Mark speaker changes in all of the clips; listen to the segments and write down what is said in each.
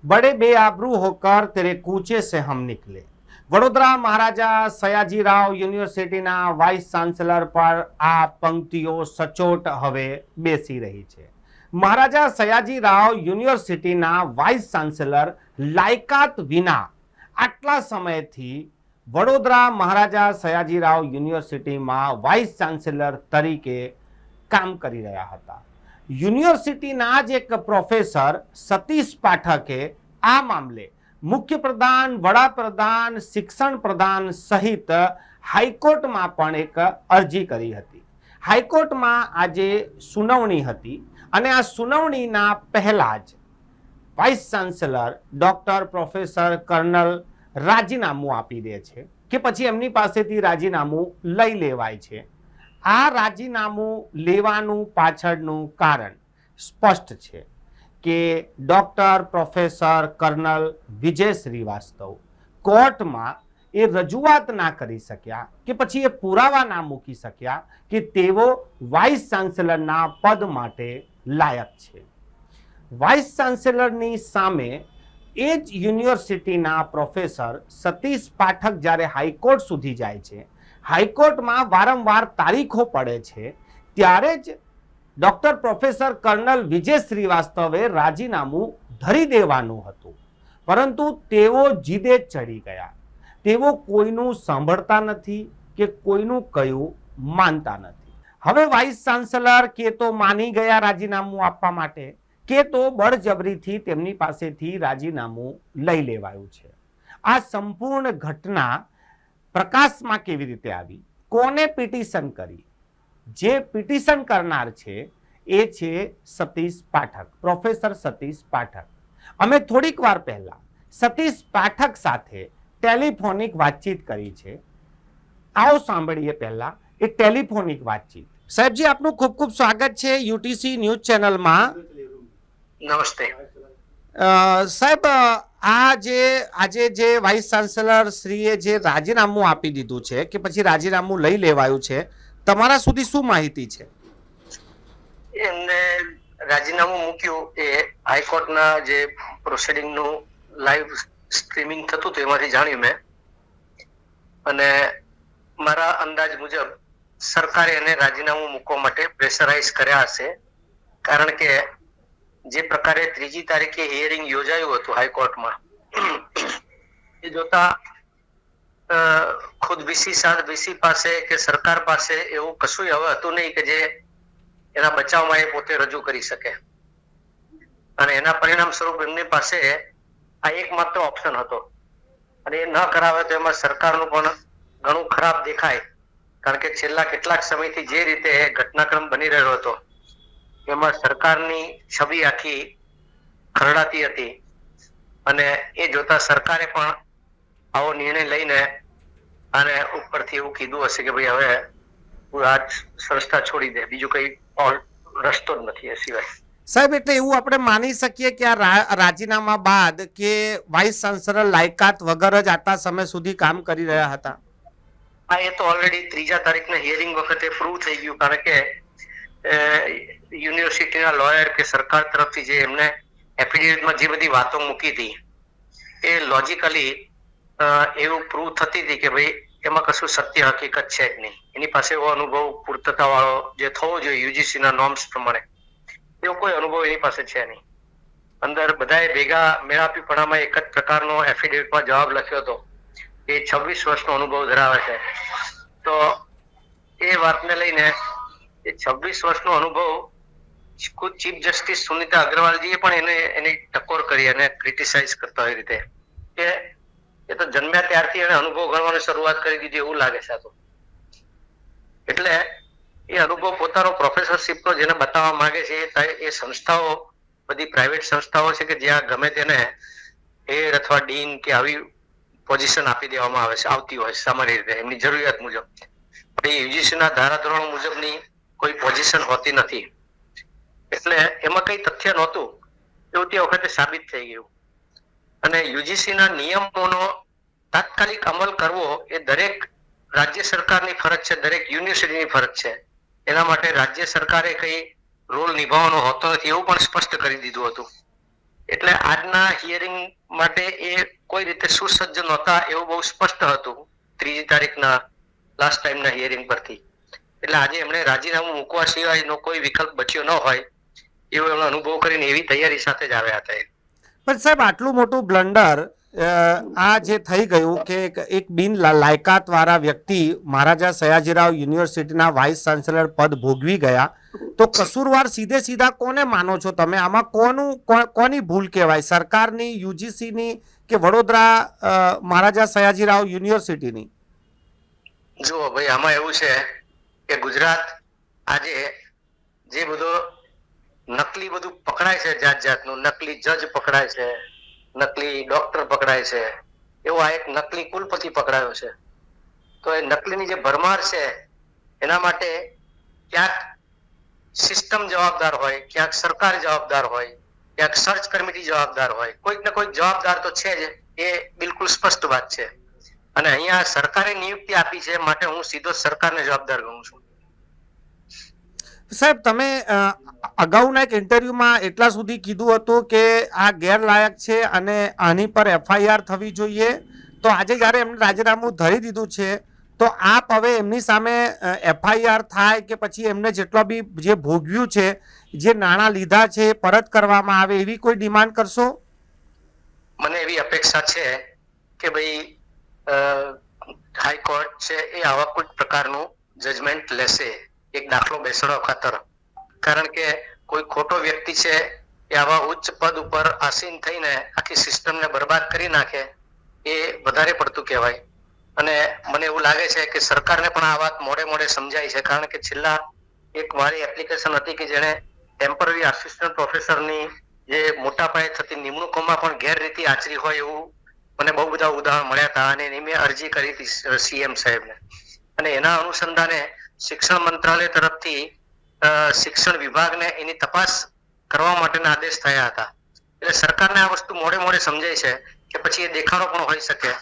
Speaker 1: बड़े बेआबरू होकर तेरे कूचे से हम निकले। वडोदरा महाराजा सयाजीराव યુનિવર્સિટીના વાઇસ ચાન્સેલર પર આ પંક્તિઓ સચોટ હવે બેસી રહી છે। મહારાજા સયાજીરાવ યુનિવર્સિટીના વાઇસ ચાન્સેલર લાયકાત વિના આટલા સમયથી વડોદરા મહારાજા સયાજીરાવ યુનિવર્સિટીમાં વાઇસ ચાન્સેલર તરીકે કામ કરી રહ્યા હતા। યુનિવર્સિટીના જ એક પ્રોફેસર સતીશ પાઠકે આ મામલે મુખ્ય પ્રધાન, વડાપ્રધાન, શિક્ષણ પ્રધાન સહિત હાઈકોર્ટમાં પણ એક અરજી કરી હતી। હાઈકોર્ટમાં આજે સુનાવણી હતી અને આ સુનાવણીના પહેલા જ vice chancellor doctor professor colonel રાજીનામું આપી દે છે કે પછી એમની પાસેથી રાજીનામું લઈ લેવાય છે। આ રાજીનામું લેવાનું પાછળનું કારણ સ્પષ્ટ છે કે ડોક્ટર પ્રોફેસર કર્નલ વિજય શ્રીવાસ્તવ કોર્ટમાં એ રજૂઆત ના કરી શક્યા કે પછી એ પુરાવા ના મૂકી શક્યા કે તેઓ વાઇસ ચાન્સેલરના પદ માટે લાયક છે। વાઇસ ચાન્સેલરની સામે એ જ યુનિવર્સિટીના પ્રોફેસર સતીશ પાઠક જ્યારે હાઈકોર્ટ સુધી જાય છે, હાઈકોર્ટમાં વારંવાર તારીખો પડે છે, ત્યારે જ ડોક્ટર પ્રોફેસર કર્નલ વિજય શ્રીવાસ્તવે રાજીનામું ધરી દેવાનું હતું, પરંતુ તેઓ જીદે ચડી ગયા। તેઓ કોઈનું સાંભળતા નથી કે કોઈનું કયું માનતા નથી। હવે વાઇસ ચાન્સેલર કે તો માની ગયા રાજીનામું આપવા માટે કે તો બળજબરીથી તેમની પાસેથી રાજીનામું લઈ લેવાયું છે। આ સંપૂર્ણ ઘટના પ્રકાશમાં કેવી રીતે આવી, કોને પિટિશન કરી? જે પિટિશન કરનાર છે એ છે સતીશ પાઠક, પ્રોફેસર સતીશ પાઠક। અમે થોડીક વાર પહેલા સતીશ પાઠક સાથે ટેલિફોનિક વાતચીત કરી છે। આવો સાંભળીએ પહેલા એ ટેલિફોનિક વાતચીત। સાહેબજી, આપનું ખૂબ ખૂબ સ્વાગત છે યુટીસી ન્યૂઝ ચેનલમાં।
Speaker 2: નમસ્તે
Speaker 1: સાહેબ, આજે જે વાઇસ ચાન્સેલર શ્રીએ જે રાજીનામું આપી દીધું છે કે પછી રાજીનામું લઈ લેવાયું છે, તમારા સુધી શું માહિતી છે?
Speaker 2: એમને રાજીનામું મૂક્યું એ હાઈકોર્ટના જે પ્રોસિડિંગનું લાઈવ સ્ટ્રીમિંગ થતું હતું એમાંથી જાણ્યું મેં, અને મારા અંદાજ મુજબ સરકારે એને રાજીનામું મૂકવા માટે પ્રેશરાઇઝ કર્યા હશે, કારણ કે જે પ્રકારે 3જી તારીખે હિયરિંગ યોજાયું હતું હાઈકોર્ટમાં એ જોતા ખુદ વીસી પાસે કે સરકાર પાસે એવું કશું હવે હતું નહીં કે જે એના બચાવમાં એ પોતે રજૂ કરી શકે, અને એના પરિણામ સ્વરૂપ એમની પાસે આ એકમાત્ર ઓપ્શન હતો, અને એ ન કરાવે તો એમાં સરકારનું પણ ઘણું ખરાબ દેખાય, કારણ કે છેલ્લા કેટલાક સમયથી જે રીતે ઘટનાક્રમ બની રહ્યો હતો એમાં સરકારની છબી આખી ખરડાતી હતી, અને એ જોતા સરકારે પણ આવો નિર્ણય લઈને અને ઉપરથી એવું કીધું હશે કે ભાઈ હવે આ સંસ્થા છોડી દે, બીજું કઈ રસ્તો જ નથી એ સિવાય।
Speaker 1: સાહેબ, એટલે એવું આપણે માની શકીએ કે આ રાજીનામા બાદ કે વાઇસ ચાન્સેલર લાયકાત વગર જ આટલા સમય સુધી કામ કરી રહ્યા હતા?
Speaker 2: હા, એ તો ઓલરેડી 3જા તારીખના હિયરિંગ વખતે પ્રૂવ થઈ ગયું, કારણ કે યુનિવર્સિટીના લોયર કે સરકાર તરફથી જે એમને એફિડેવિટમાં જે બધી વાતો મૂકી હતી એ લોજિકલી એવું પ્રૂવ થતી હતી કે ભાઈ એમાં કશું સત્ય હકીકત છે જ નહીં, એની પાસે એવો અનુભવ પૂર્તતા વાળો જે થવો જોઈએ યુજીસીના નોર્મ્સ પ્રમાણે એવો કોઈ અનુભવ એની પાસે છે નહીં। અંદર બધાએ ભેગા મેળાપીપણામાં એક જ પ્રકારનો એફિડેવિટમાં જવાબ લખ્યો હતો એ 26 વર્ષનો અનુભવ ધરાવે છે, તો એ વાતને લઈને એ 26 વર્ષનો અનુભવ ખુદ ચીફ જસ્ટિસ સુનિતા અગ્રવાલજીએ પણ એની ટકોર કરી અને ક્રિટિસાઇઝ કરતા હોય રીતે કે એ તો જન્મ્યા ત્યારથી એને અનુભવ ગણવાની શરૂઆત કરી દીધી એવું લાગે છે। તો એટલે એ અનુભવ પોતાનો પ્રોફેસરશીપનો જેને બતાવવા માંગે છે એ સંસ્થાઓ બધી પ્રાઇવેટ સંસ્થાઓ છે કે જ્યાં ગમે તેને એર અથવા ડીન કે આવી પોઝિશન આપી દેવામાં આવે છે, આવતી હોય સામાન્ય રીતે એમની જરૂરિયાત મુજબ, પણ એ યુજીસીના ધારાધોરણ મુજબની કોઈ પોઝિશન હોતી નથી, એટલે એમાં કઈ તથ્ય નહોતું એવું તે વખતે સાબિત થઈ ગયું, અને યુજીસીના નિયમોનો તાત્કાલિક અમલ કરવો એ દરેક રાજ્ય સરકારની ફરજ છે, દરેક યુનિવર્સિટીની ફરજ છે। એના માટે રાજ્ય સરકારે કઈ રોલ નિભાવવાનો હોતો નથી એવું પણ સ્પષ્ટ કરી દીધું હતું, એટલે આજના હિયરિંગ માટે એ કોઈ રીતે સુસજ્જ નહોતા એવું બહુ સ્પષ્ટ હતું 3જી તારીખના લાસ્ટ ટાઈમના હિયરિંગ પરથી. એટલે આજે એમણે રાજીનામું મૂકવા સિવાયનો કોઈ વિકલ્પ બચ્યો ન હોય એવો એમનો અનુભવ કરીને એવી તૈયારી સાથે જ આવ્યા હતા.
Speaker 1: પણ સાહેબ આટલું મોટું બ્લન્ડર આ જે થઈ ગયું કે એક બિન લાયકાત વાળા વ્યક્તિ મહારાજા સયાજીરાવ યુનિવર્સિટીના વાઇસ ચાન્સેલર પદ ભોગવી ગયા, તો કસૂરવાર સીધે સીધા કોને માનો છો તમે? આમાં કોની ભૂલ કહેવાય, સરકારની, યુજીસીની કે વડોદરા મહારાજા સયાજીરાવ યુનિવર્સિટીની?
Speaker 2: જુઓ ભાઈ, આમાં એવું છે કે ગુજરાત આજે જે બધો નકલી બધું પકડાય છે, જાત જાતનું નકલી જજ પકડાય છે, નકલી ડોક્ટર પકડાય છે, એવો આ એક નકલી કુલપતિ પકડાયો છે. તો એ નકલીની જે ભરમાર છે એના માટે ક્યાંક સિસ્ટમ જવાબદાર હોય, ક્યાંક સરકાર જવાબદાર હોય, ક્યાંક સર્ચ કમિટી જવાબદાર હોય, કોઈક ને કોઈક જવાબદાર તો છે જ, એ બિલકુલ સ્પષ્ટ વાત છે. અને અહીંયા સરકારે નિયુક્તિ આપી છે માટે હું સીધો સરકારને જવાબદાર ગણું છું.
Speaker 1: સાહેબ, તમે અગાઉના એક ઇન્ટરવ્યુમાં એટલા સુધી કીધું હતું કે આ ગેરલાયક છે અને આની પર એફઆઈઆર થવી જોઈએ, તો આજે જ્યારે એમને રાજીનામું ધરી દીધું છે તો આપ હવે એમની સામે એફઆઈઆર થાય કે પછી એમને જેટલો બી જે ભોગવ્યું છે, જે નાણાં લીધા છે પરત કરવામાં આવે, એવી કોઈ ડિમાન્ડ કરશો?
Speaker 2: મને એવી અપેક્ષા છે કે ભાઈ હાઈકોર્ટ છે એ આવા કોઈ પ્રકારનું જજમેન્ટ લેશે એક દાખલો બેસાડવા ખાતર. કારણ કે કોઈ ખોટો વ્યક્તિ છે એ આવા ઉચ્ચ પદ ઉપર આસીન થઈને આખી સિસ્ટમને બરબાદ કરી નાખે એ વધારે પડતું કહેવાય. અને મને એવું લાગે છે કે સરકારને પણ આ વાત મોડે મોડે સમજાય છે. કારણ કે છેલ્લા એક મારી એપ્લિકેશન હતી કે જેને ટેમ્પરરી આસિસ્ટન્ટ પ્રોફેસરની જે મોટા પાયે થતી નિમણૂકોમાં પણ ગેરરીતિ આચરી હોય એવું મને બહુ બધા ઉદાહરણ મળ્યા હતા. અને એની મેં અરજી કરી હતી સીએમ સાહેબને, અને એના અનુસંધાને શિક્ષણ મંત્રાલય તરફથી શિક્ષણ વિભાગને એની તપાસ કરવા માટેના આદેશ થયા હતા. એટલે સરકારને આ વસ્તુ મોડે મોડે સમજાય છે કે પછી એ દેખાડો પણ હોઈ શકે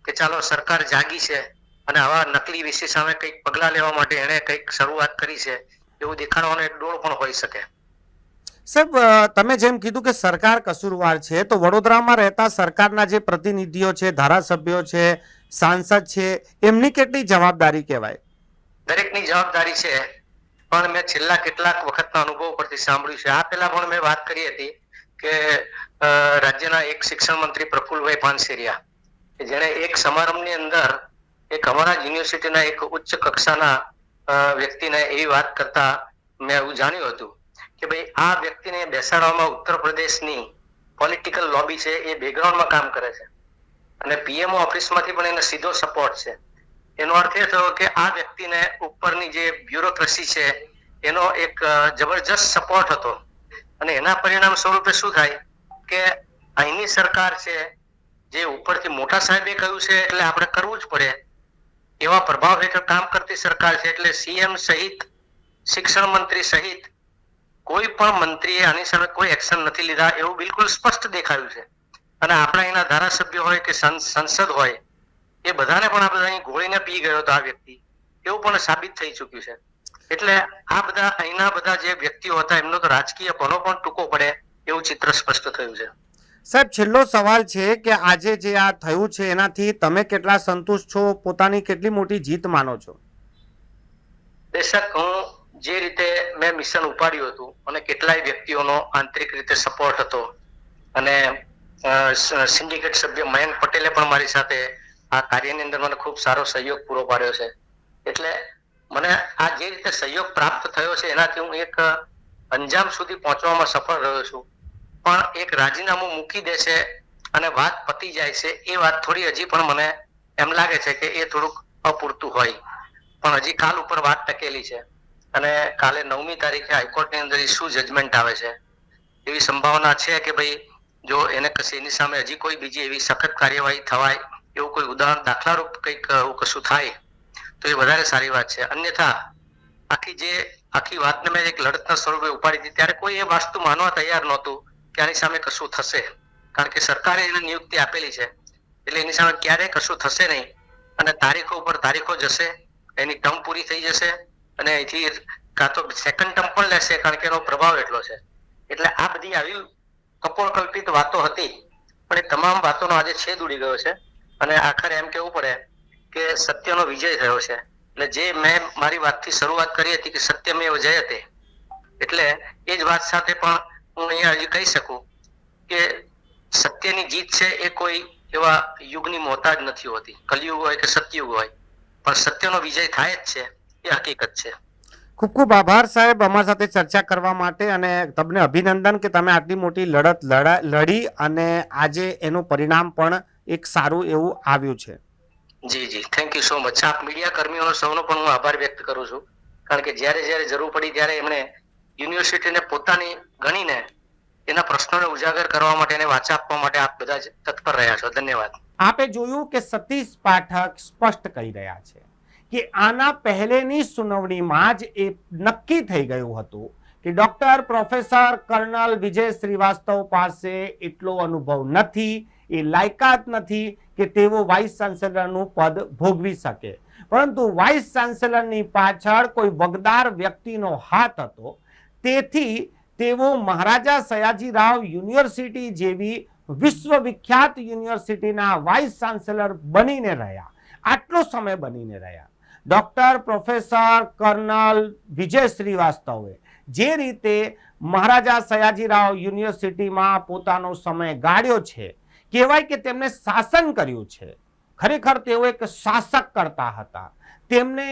Speaker 2: કે ચાલો સરકાર જાગી છે અને આવા નકલી વિષય સામે કંઈક પગલા લેવા માટે એને કંઈક શરૂઆત કરી છે, એવું દેખાડવાનો એક ડોળ પણ હોઈ શકે.
Speaker 1: સાહેબ, તમે જેમ કીધું કે સરકાર કસૂરવાર છે, તો વડોદરામાં રહેતા સરકારના જે પ્રતિનિધિઓ છે, ધારાસભ્યો છે, સાંસદ છે, એમની કેટલી જવાબદારી કહેવાય?
Speaker 2: દરેકની જવાબદારી છે, પણ મેં છેલ્લા કેટલાક વખતના અનુભવ પરથી સાંભળ્યું છે. આ પહેલા પણ મેં વાત કરી હતી કે રાજ્યના એક શિક્ષણ મંત્રી પ્રફુલભાઈ પાનસેરિયા, જેણે એક સમારંભની અંદર એક અમારા યુનિવર્સિટીના એક ઉચ્ચ કક્ષાના વ્યક્તિને એવી વાત કરતા મેં એવું જાણ્યું હતું કે ભાઈ આ વ્યક્તિને બેસાડવામાં ઉત્તર પ્રદેશની પોલિટિકલ લોબી છે એ બેકગ્રાઉન્ડમાં કામ કરે છે અને પીએમઓ ઓફિસમાંથી પણ એને સીધો સપોર્ટ છે. એનો અર્થ એ થયો કે આ વ્યક્તિને ઉપરની જે બ્યુરોક્રેસી છે એનો એક જબરજસ્ત સપોર્ટ હતો. અને એના પરિણામ સ્વરૂપે શું થાય કે અહીંની સરકાર છે, જે ઉપરથી મોટા સાહેબે કહ્યું છે એટલે આપણે કરવું જ પડે એવા પ્રભાવ હેઠળ કામ કરતી સરકાર છે. એટલે સીએમ સહિત, શિક્ષણ મંત્રી સહિત કોઈ પણ મંત્રીએ આની સામે કોઈ એક્શન નથી લીધા એવું બિલકુલ સ્પષ્ટ દેખાયું છે. અને આપણા અહીંના ધારાસભ્ય હોય કે સંસદ હોય, એ બધાને પણ આ બધાની ગોળીને પી ગયો હતો આ વ્યક્તિ, એવું પણ સાબિત થઈ ચુક્યું છે. એટલે આ બધા અહીંના બધા જે વ્યક્તિઓ હતા એમનો તો રાજકીય પનો પણ ટૂંકો પડે એવું ચિત્ર સ્પષ્ટ થયું છે.
Speaker 1: સાહેબ, છેલ્લો સવાલ છે કે આજે જે આ થયું છે એનાથી તમે કેટલા સંતુષ્ટ છો? પોતાની કેટલી મોટી જીત માનો છો?
Speaker 2: બેશક હું જે રીતે મેં મિશન ઉપાડ્યું હતું અને કેટલાય વ્યક્તિઓનો આંતરિક રીતે સપોર્ટ હતો અને સિન્ડિકેટ સભ્ય મયંક પટેલે પણ મારી સાથે આ કાર્યની અંદર મને ખૂબ સારો સહયોગ પૂરો પાડ્યો છે. એટલે મને આ જે રીતે સહયોગ પ્રાપ્ત થયો છે એનાથી હું એક અંજામ સુધી પહોંચવામાં સફળ રહ્યો છું. પણ એક રાજીનામું મૂકી દે છે અને વાત પતી જાય છે એ વાત થોડી હજી પણ મને એમ લાગે છે કે એ થોડુંક અપૂરતું હોય. પણ હજી કાલ ઉપર વાત ટકેલી છે અને કાલે 9મી તારીખે હાઈકોર્ટની અંદર શું જજમેન્ટ આવે છે એવી સંભાવના છે કે ભાઈ જો એને કશી એની સામે હજી કોઈ બીજી એવી સખત કાર્યવાહી થવાય એવું કોઈ ઉદાહરણ દાખલારૂપ કંઈક કશું થાય તો એ વધારે સારી વાત છે. અન્યથા આખી વાતને મેં એક લડતના સ્વરૂપે ઉપાડી હતી ત્યારે કોઈ એ વસ્તુ માનવા તૈયાર નહોતું કે આની સામે કશું થશે. કારણ કે સરકારે એને નિયુક્તિ આપેલી છે એટલે એની સામે ક્યારેય કશું થશે નહીં અને તારીખો ઉપર તારીખો જશે, એની ટર્મ પૂરી થઈ જશે અને અહીંથી કાં તો સેકન્ડ ટર્મ પણ લેશે કારણ કે એનો પ્રભાવ એટલો છે. એટલે આ બધી આવી કપોળકલ્પિત વાતો હતી, પણ એ તમામ વાતોનો આજે છેદ ઉડી ગયો છે અને આખરે એમ કેવું પડે કે સત્યનો વિજય થયો છે. એટલે જે મેં મારી વાતથી શરૂઆત કરી હતી કે સત્યમેવ જયતે, એટલે એ જ વાત સાથે પણ હું અહીંયા હજી કહી શકું કે સત્યની જીત છે એ કોઈ એવા યુગની મોહતાજ નથી હોતી, કલયુગ હોય કે સતયુગ હોય, પણ સત્યનો વિજય થાય જ છે, એ હકીકત છે.
Speaker 1: ખૂબ ખૂબ આભાર સાહેબ અમારી સાથે ચર્ચા કરવા માટે, અને તમને અભિનંદન કે તમે આટલી મોટી લડત લડી અને આજે એનું પરિણામ પણ એક સારું એવું આવ્યું છે.
Speaker 2: જી, થેન્ક યુ સો મચ. આપ મીડિયા કર્મીઓ સૌનો પણ હું આભાર વ્યક્ત કરું છું, કારણ કે જ્યારે જ્યારે જરૂર પડી ત્યારે એમણે યુનિવર્સિટીને પોતાની ગણીને એના પ્રશ્નોને ઉજાગર કરવા માટે અને વાચા આપવા માટે આપ બધા જ તત્પર રહ્યા છો. ધન્યવાદ.
Speaker 1: આપે જોયું કે સતીશ પાઠક સ્પષ્ટ કહી રહ્યા છે કે આના પહેલેની સુનાવણીમાં જ એ નક્કી થઈ ગયું હતું કે ડોક્ટર પ્રોફેસર કર્નલ વિજય શ્રીવાસ્તવ પાસે એટલો અનુભવ નથી, એ લાયકાત નથી કે તેઓ વાઇસ ચાન્સેલરનું પદ ભોગવી શકે. પરંતુ વાઇસ ચાન્સેલરની પાછળ કોઈ વગદાર વ્યક્તિનો હાથ હતો, તેથી તેઓ મહારાજા સયાજીરાવ યુનિવર્સિટી જેવી વિશ્વવિખ્યાત યુનિવર્સિટીના વાઇસ ચાન્સેલર બનીને રહ્યા, આટલો સમય બનીને રહ્યા. ડોક્ટર પ્રોફેસર કર્નલ વિજય શ્રીવાસ્તવે જે રીતે મહારાજા સયાજીરાવ યુનિવર્સિટીમાં પોતાનો સમય ગાળ્યો છે, કહેવાય કે તેમને શાસન કર્યું છે. ખરેખર તેઓ એક શાસક કરતા હતા. તેમને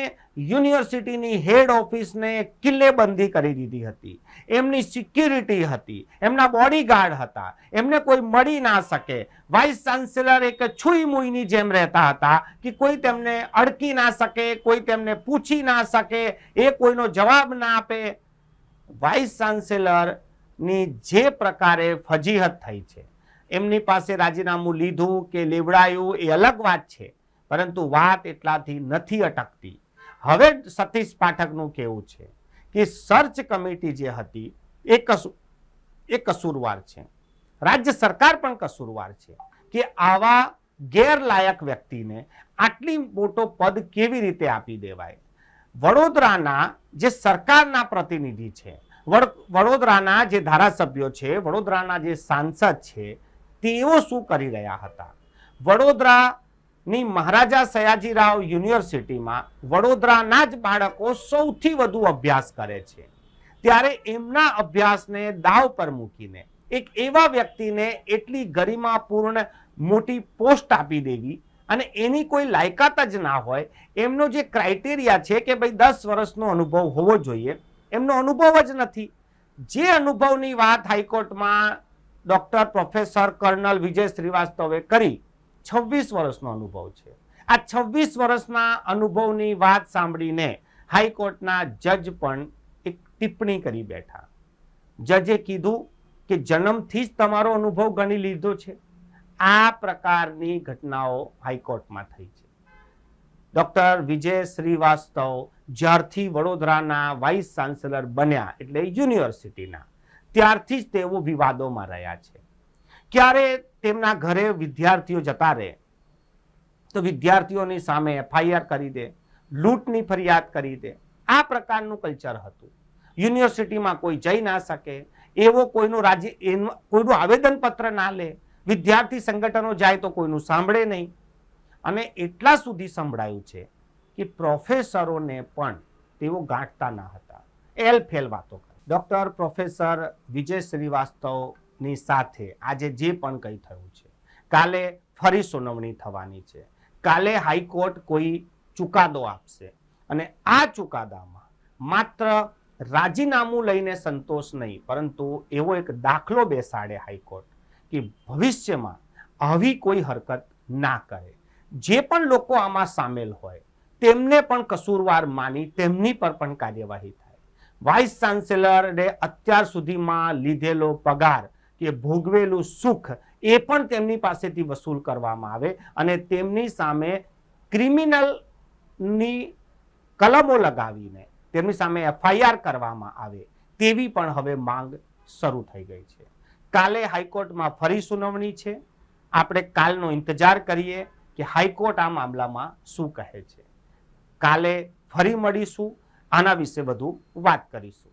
Speaker 1: યુનિવર્સિટીની હેડ ઓફિસને કિલ્લેબંધી કરી દીધી હતી, એમની સિક્યુરિટી હતી, એમના બોડીગાર્ડ હતા, એમને કોઈ મળી ના શકે. વાઇસ ચાન્સેલર એક છુઈ મુઈની જેમ રહેતા હતા કે કોઈ તેમને અડકી ના શકે, કોઈ તેમને પૂછી ના શકે, એ કોઈનો જવાબ ના આપે. વાઇસ ચાન્સેલરની જે પ્રકારે ફજીહત થઈ છે, એમની પાસે રાજીનામું લીધું કે લેવડાયું એ અલગ વાત છે, પરંતુ વાત એટલાથી નથી અટકતી. હવે સતીશ પાઠકનું કહેવું છે કે સર્ચ કમિટી જે હતી એ કસૂરવાર છે, રાજ્ય સરકાર પણ કસૂરવાર છે કે આવા ગેરલાયક વ્યક્તિને આટલી મોટો પદ કેવી રીતે આપી દેવાય. વડોદરાના જે સરકારના પ્રતિનિધિ છે, વડોદરાના જે ધારાસભ્યો છે, વડોદરાના જે સાંસદ છે, તેઓ શું કરી રહ્યા હતા? વડોદરાની મહારાજા સયાજીરાવ યુનિવર્સિટીમાં વડોદરાના જ બાળકો સૌથી વધુ અભ્યાસ કરે છે, ત્યારે એમના અભ્યાસને દાવ પર મૂકીને એક એવા વ્યક્તિને એટલી ગરિમાપૂર્ણ મોટી પોસ્ટ આપી દેવી, અને એની કોઈ લાયકાત જ ના હોય. એમનો જે ક્રાઇટેરિયા છે કે ભાઈ 10 વર્ષનો અનુભવ હોવો જોઈએ, એમનો અનુભવ જ નથી. જે અનુભવની વાત હાઈકોર્ટમાં ડોક્ટર પ્રોફેસર કર્નલ વિજય શ્રીવાસ્તવે કરી, 26 વર્ષનો અનુભવ છે. આ 26 વર્ષના અનુભવની વાત સાંભળીને હાઈકોર્ટના જજ પણ એક ટિપ્પણી કરી બેઠા. જજે કીધું કે જન્મથી જ તમારો અનુભવ ગણી લીધો છે. આ પ્રકારની ઘટનાઓ હાઈકોર્ટમાં થઈ છે. ડોક્ટર વિજય શ્રીવાસ્તવ જ્યારથી વડોદરાના વાઇસ ચાન્સેલર બન્યા, એટલે યુનિવર્સિટીના, ત્યારથી જ તેઓ વિવાદોમાં રહ્યા છે. ક્યારે તેમના ઘરે વિદ્યાર્થીઓ જતા રહે તો વિદ્યાર્થીઓની સામે FIR કરી દે, લૂંટની ફરિયાદ કરી દે. આ પ્રકારનું કલ્ચર હતું. યુનિવર્સિટીમાં કોઈ જઈ ના શકે, એવો કોઈનું આવેદનપત્ર ના લે. વિદ્યાર્થી સંગઠનો જાય તો કોઈનું સાંભળે નહીં. અને એટલા સુધી સંભળાયું છે કે પ્રોફેસરોને પણ તેઓ ગાંઠતા ના હતા, એલફેલ વાતો કરી. ડોક્ટર પ્રોફેસર વિજય શ્રીવાસ્તવની સાથે આજે જે પણ કંઈ થયું છે, કાલે ફરી સુનાવણી થવાની છે. કાલે હાઈકોર્ટ કોઈ ચુકાદો આપશે, અને આ ચુકાદામાં માત્ર રાજીનામું લઈને સંતોષ નહીં, પરંતુ એવો એક દાખલો બેસાડે હાઈકોર્ટ કે ભવિષ્યમાં આવી કોઈ હરકત ના કરે. જે પણ લોકો આમાં સામેલ હોય તેમને પણ કસૂરવાર માની તેમની પર પણ કાર્યવાહી થાય. વાઇસ ચાન્સેલરે અત્યાર સુધીમાં લીધેલો પગાર કે ભોગવેલું સુખ એ પણ તેમની પાસેથી વસૂલ કરવામાં આવે, અને તેમની સામે ક્રિમિનલની કલમો લગાવીને તેમની સામે FIR કરવામાં આવે, તેવી પણ હવે માંગ શરૂ થઈ ગઈ છે. કાલે હાઈકોર્ટમાં ફરી સુનાવણી છે. આપણે કાલનો ઇંતજાર કરીએ કે હાઈકોર્ટ આ મામલામાં શું કહે છે. કાલે ફરી મળીશું, આના વિશે વધુ વાત કરીશું.